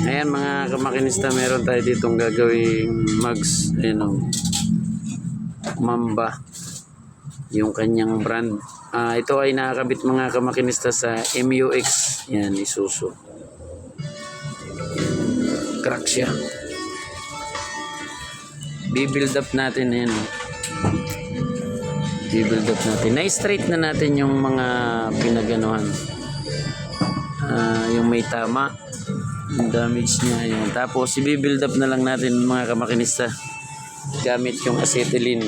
Ayan mga kamakinista, meron tayo ditong gagawing mugs. Ayan o, Mamba, yung kanyang brand. Ito ay nakakabit mga kamakinista sa MUX. Yan, Isuzu. Crack siya. Bibuild up natin. Ayan o, bibuild up natin. Na-straight na natin yung mga pinaganuhan. Yung may tama, yung damage niya. Ayan. Tapos i-build up na lang natin mga kamakinista gamit yung acetylene.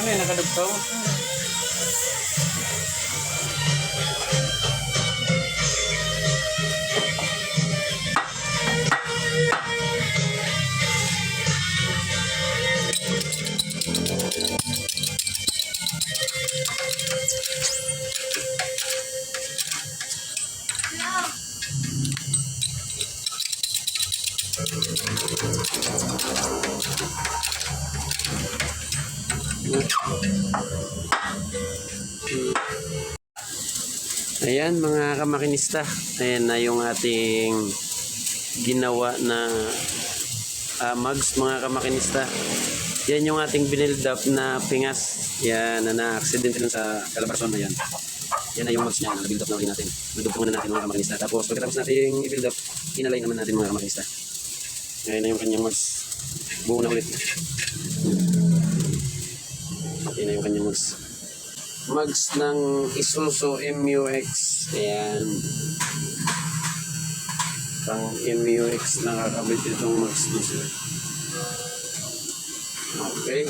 Ano yung nakadugtong? Ayan mga kamakinista, ayan na yung ating ginawa na mugs mga kamakinista. Yan yung ating binild up na pingas. Yan na na-accident din sa Calabarzon. Ayan. Yan na yung mugs niya na build up na ulit natin. Nagdugtungan na natin mga kamakinista. Tapos pagkatapos natin i-build up, inalay naman natin mga kamakinista. Ayan na yung kanyang mugs. Buo na ulit. Ayan na yung kanyang mugs. Mugs ng Isuzu MUX. Ayan. Pang MUX nakakabit itong mugs nito. Okay.